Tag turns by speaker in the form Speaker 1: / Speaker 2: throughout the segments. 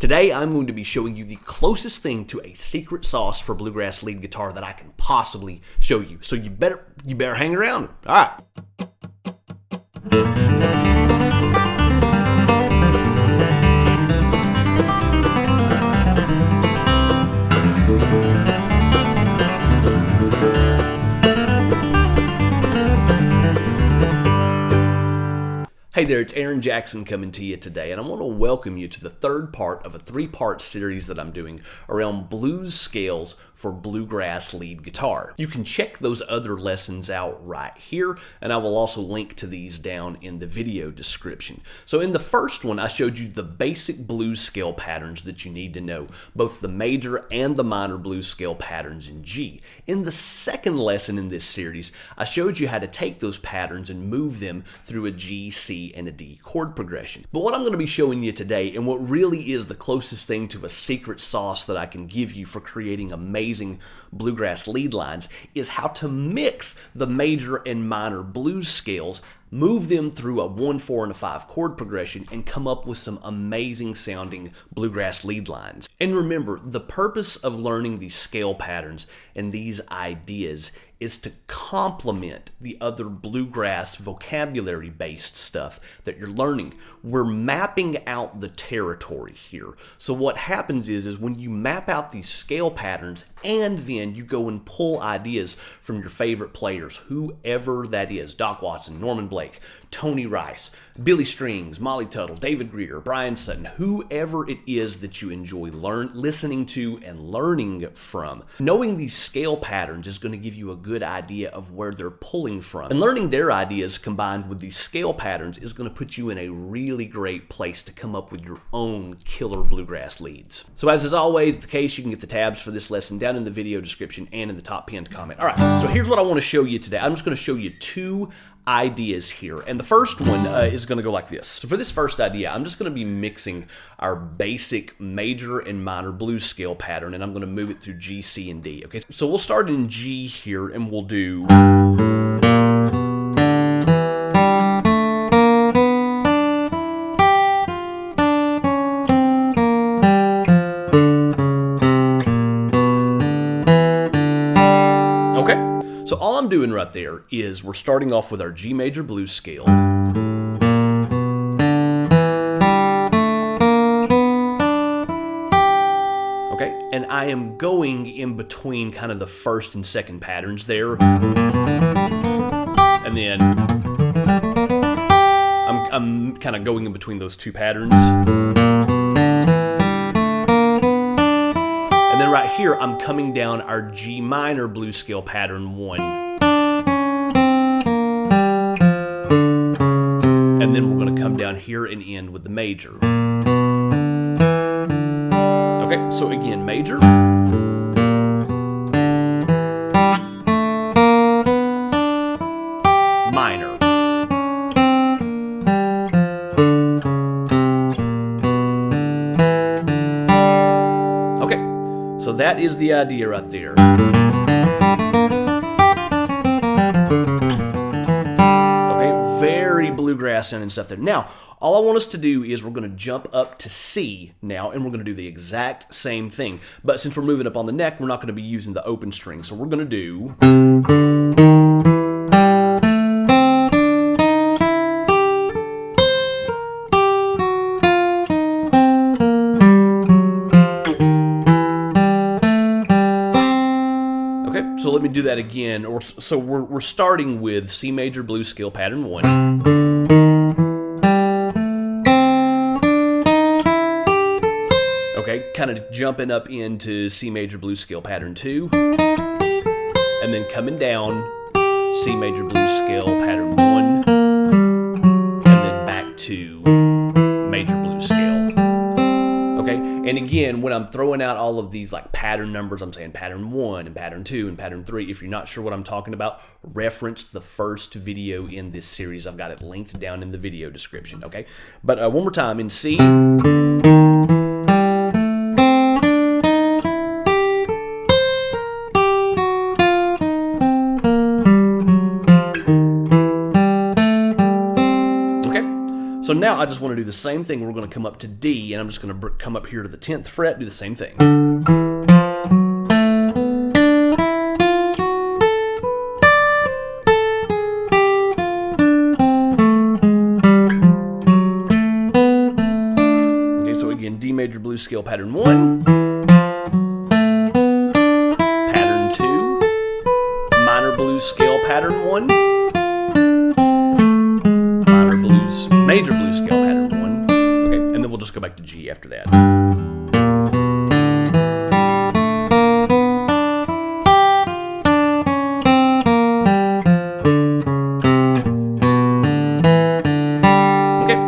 Speaker 1: Today I'm going to be showing you the closest thing to a secret sauce for bluegrass lead guitar that I can possibly show you. So you better hang around. All right. Hey there, it's Aaron Jackson coming to you today, and I want to welcome you to the third part of a three-part series that I'm doing around blues scales for bluegrass lead guitar. You can check those other lessons out right here, and I will also link to these down in the video description. So in the first one, I showed you the basic blues scale patterns that you need to know, both the major and the minor blues scale patterns in G. In the second lesson in this series, I showed you how to take those patterns and move them through a G, C, and a D chord progression. But what I'm going to be showing you today, and what really is the closest thing to a secret sauce that I can give you for creating amazing bluegrass lead lines, is how to mix the major and minor blues scales, move them through a 1, 4, and a 5 chord progression, and come up with some amazing sounding bluegrass lead lines. And remember, the purpose of learning these scale patterns and these ideas is to complement the other bluegrass vocabulary-based stuff that you're learning. We're mapping out the territory here. So what happens is when you map out these scale patterns and then you go and pull ideas from your favorite players, whoever that is, Doc Watson, Norman Blake, Tony Rice, Billy Strings, Molly Tuttle, David Greer, Bryan Sutton, whoever it is that you enjoy listening to and learning from. Knowing these scale patterns is going to give you a good idea of where they're pulling from. And learning their ideas combined with these scale patterns is going to put you in a really great place to come up with your own killer bluegrass leads. So as is always the case, you can get the tabs for this lesson down in the video description and in the top pinned comment. All right, so here's what I want to show you today. I'm just going to show you two ideas here, and the first one is going to go like this. So for this first idea, I'm just going to be mixing our basic major and minor blues scale pattern, and I'm going to move it through G, C, and D. Okay, so we'll start in G here, and we'll do So all I'm doing right there is we're starting off with our G major blues scale. Okay, and I am going in between kind of the first and second patterns there. And then I'm kind of going in between those two patterns. And then right here, I'm coming down our G minor blues scale pattern 1. And then we're going to come down here and end with the major. Okay, so again, major. Minor. So that is the idea right there. Okay, very bluegrass sounding stuff there. Now, all I want us to do is we're going to jump up to C now, and we're going to do the exact same thing. But since we're moving up on the neck, we're not going to be using the open string. So we're going to do So let me do that again. So we're starting with C major blues scale pattern 1. Okay, kind of jumping up into C major blues scale pattern 2. And then coming down C major blues scale pattern 1. And then back to major blues scale. Okay, and again, when I'm throwing out all of these like pattern numbers, I'm saying pattern 1 and pattern 2 and pattern 3. If you're not sure what I'm talking about, reference the first video in this series. I've got it linked down in the video description, okay? But one more time in C. So now I just want to do the same thing. We're going to come up to D, and I'm just going to come up here to the 10th fret, do the same thing. Okay, so again, D major blues scale pattern 1, pattern 2, minor blues scale pattern 1, major blues scale pattern 1. Okay, and then we'll just go back to G after that.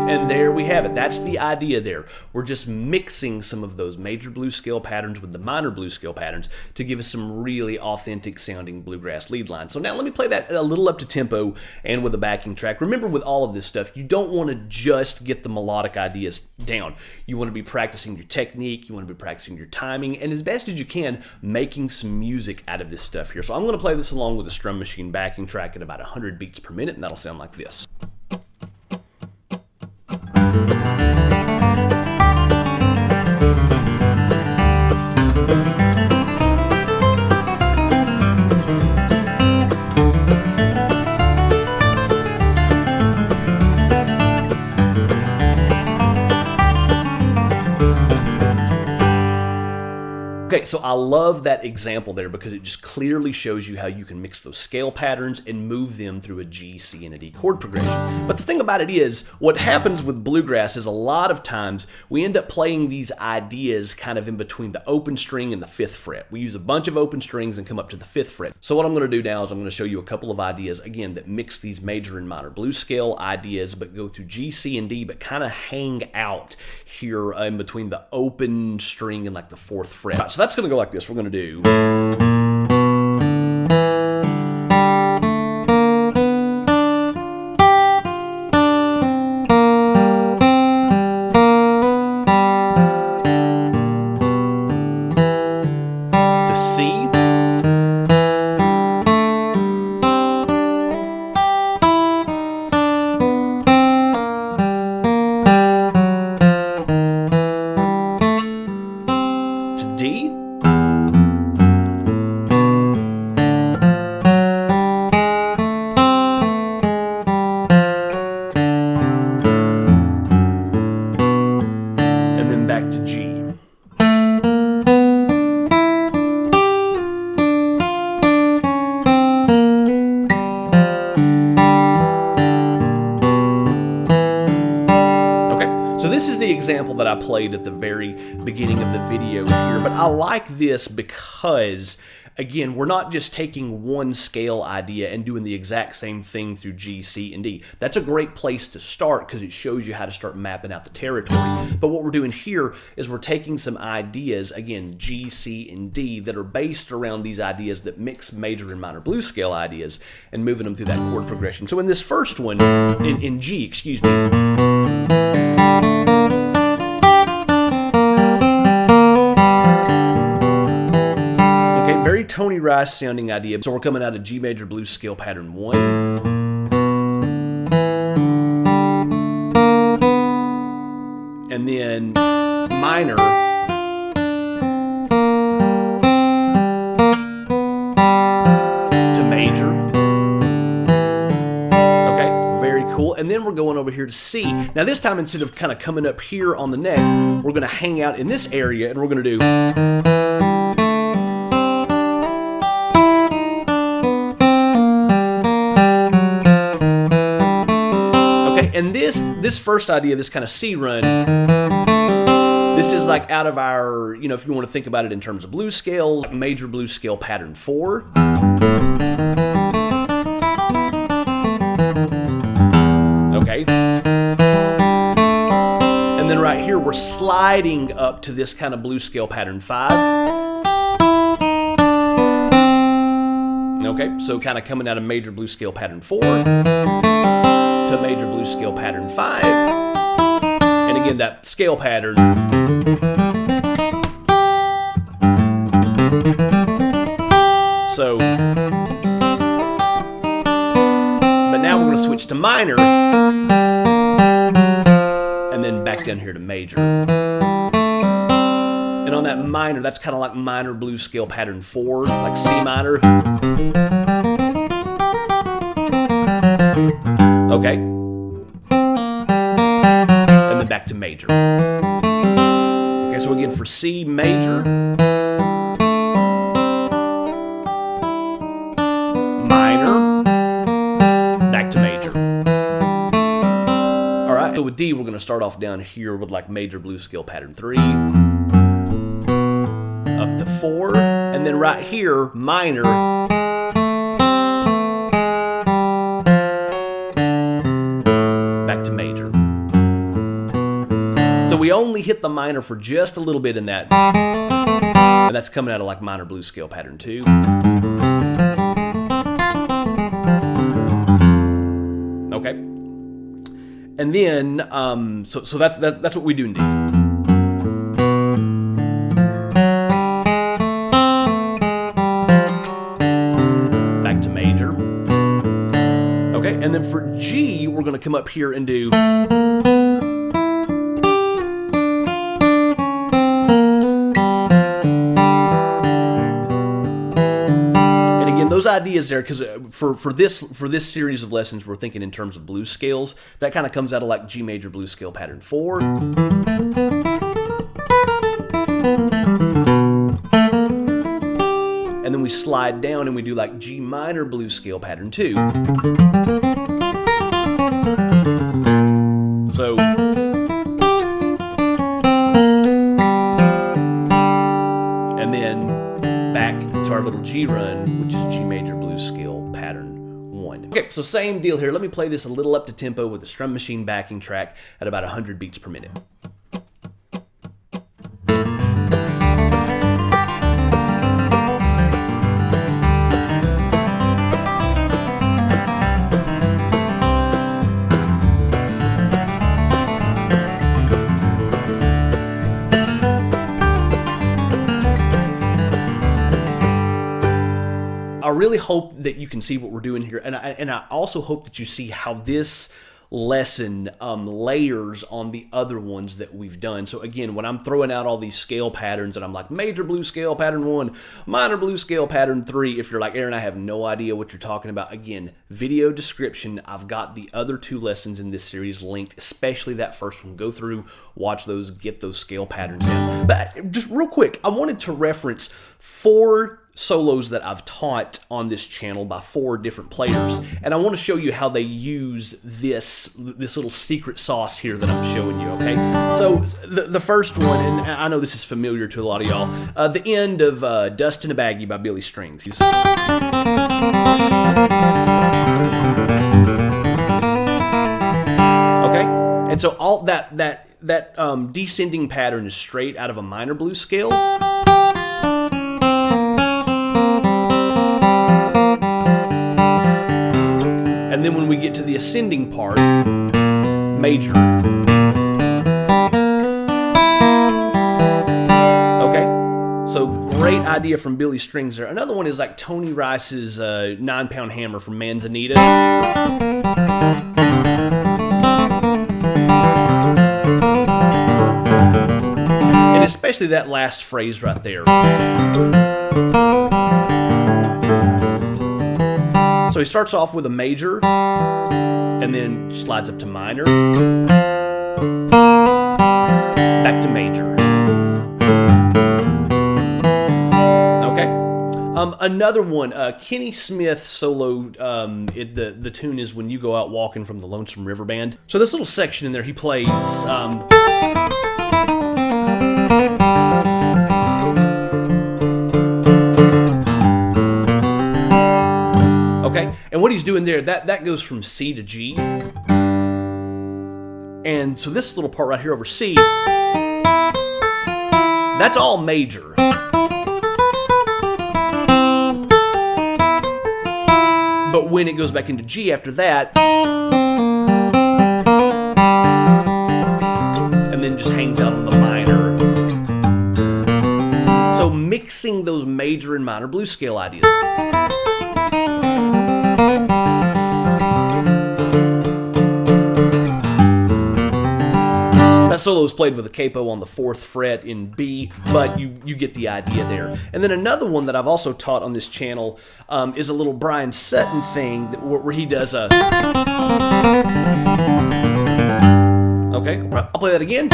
Speaker 1: And there we have it. That's the idea there. We're just mixing some of those major blues scale patterns with the minor blues scale patterns to give us some really authentic sounding bluegrass lead lines. So now let me play that a little up to tempo and with a backing track. Remember, with all of this stuff, you don't want to just get the melodic ideas down. You want to be practicing your technique, you want to be practicing your timing, and as best as you can, making some music out of this stuff here. So I'm going to play this along with a strum machine backing track at about 100 beats per minute, and that'll sound like this. Okay, so I love that example there because it just clearly shows you how you can mix those scale patterns and move them through a G, C, and a D chord progression. But the thing about it is, what happens with bluegrass is a lot of times we end up playing these ideas kind of in between the open string and the 5th fret. We use a bunch of open strings and come up to the 5th fret. So what I'm going to do now is I'm going to show you a couple of ideas, again, that mix these major and minor blues scale ideas, but go through G, C, and D, but kind of hang out here in between the open string and like the 4th fret. Right, so that's going to go like this. We're going to do... to C. To D. Back to G. So this is the example that I played at the very beginning of the video here, but I like this because, again, we're not just taking one scale idea and doing the exact same thing through G, C, and D. That's a great place to start because it shows you how to start mapping out the territory. But what we're doing here is we're taking some ideas, again, G, C, and D, that are based around these ideas that mix major and minor blues scale ideas and moving them through that chord progression. So in this first one, in G, excuse me, very Tony Rice sounding idea. So we're coming out of G major blues scale pattern 1. And then minor. To major. Okay, very cool. And then we're going over here to C. Now this time, instead of kind of coming up here on the neck, we're going to hang out in this area and we're going to do... And this first idea, this kind of C run, this is like out of our, you know, if you want to think about it in terms of blues scales, like major blues scale pattern 4. Okay. And then right here, we're sliding up to this kind of blues scale pattern 5. Okay, so kind of coming out of major blues scale pattern 4. To major blues scale pattern 5, and again that scale pattern. So, but now we're going to switch to minor. back down here to major. And on that minor, that's kind of like minor blues scale pattern 4, like C minor. Okay. And then back to major. Okay, so again for C major, minor, back to major. All right, so with D, we're going to start off down here with like major blues scale pattern 3, up to 4, and then right here, minor, back to major. So we only hit the minor for just a little bit in that, and that's coming out of like minor blues scale pattern 2. Okay, and then so that's what we do in D. Back to major. Okay, and then for G, we're going to come up here and do. Those ideas there, because for this series of lessons, we're thinking in terms of blues scales. That kind of comes out of like G major blues scale pattern 4. And then we slide down and we do like G minor blues scale pattern 2. So and then back to our little G run, which is G major blues scale pattern 1. Okay, so same deal here. Let me play this a little up to tempo with the Strum Machine backing track at about 100 beats per minute. I really hope that you can see what we're doing here, and I also hope that you see how this lesson layers on the other ones that we've done. So again, when I'm throwing out all these scale patterns and I'm like major blues scale pattern 1, minor blues scale pattern 3, if you're like, Aaron, I have no idea what you're talking about, again, video description, I've got the other 2 lessons in this series linked, especially that first one. Go through, watch those, get those scale patterns down. But just real quick, I wanted to reference 4 solos that I've taught on this channel by 4 different players, and I want to show you how they use this little secret sauce here that I'm showing you. Okay, so the first one, and I know this is familiar to a lot of y'all, the end of Dust in a Baggie by Billy Strings. Okay, and so all that descending pattern is straight out of a minor blues scale. And then when we get to the ascending part, major. Okay, so great idea from Billy Strings there. Another one is like Tony Rice's 9-pound hammer from Manzanita. And especially that last phrase right there. So he starts off with a major, and then slides up to minor, back to major. Okay. Another one, Kenny Smith solo, the tune is When You Go Out Walking from the Lonesome River Band. So this little section in there, he plays... Okay, and what he's doing there, that goes from C to G. And so this little part right here over C, that's all major. But when it goes back into G after that, and then just hangs out on the minor. So mixing those major and minor blues scale ideas. That solo is played with a capo on the 4th fret in B, but you get the idea there. And then another one that I've also taught on this channel is a little Bryan Sutton thing where he does a... Okay, I'll play that again.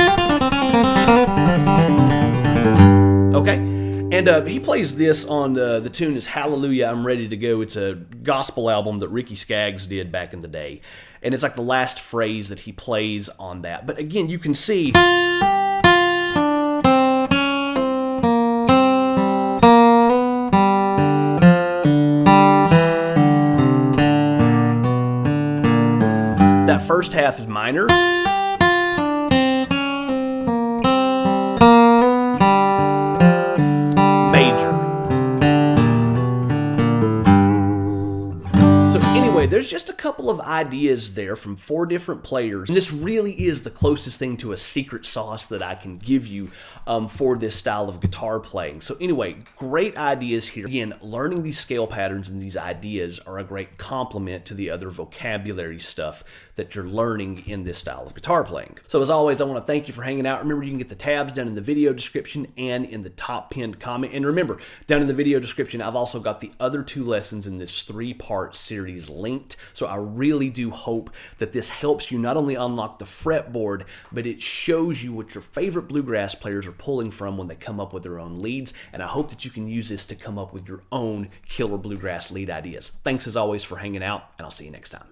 Speaker 1: Okay, and he plays this on the tune is Hallelujah, I'm Ready to Go. It's a gospel album that Ricky Skaggs did back in the day. And it's like the last phrase that he plays on that. But again, you can see... that first half is minor. Major. So anyway, there's just a couple of ideas there from 4 different players. And this really is the closest thing to a secret sauce that I can give you for this style of guitar playing. So anyway, great ideas here. Again, learning these scale patterns and these ideas are a great complement to the other vocabulary stuff that you're learning in this style of guitar playing. So as always, I want to thank you for hanging out. Remember, you can get the tabs down in the video description and in the top pinned comment. And remember, down in the video description, I've also got the other 2 lessons in this 3-part series linked. So I really do hope that this helps you not only unlock the fretboard, but it shows you what your favorite bluegrass players are pulling from when they come up with their own leads. And I hope that you can use this to come up with your own killer bluegrass lead ideas. Thanks as always for hanging out, and I'll see you next time.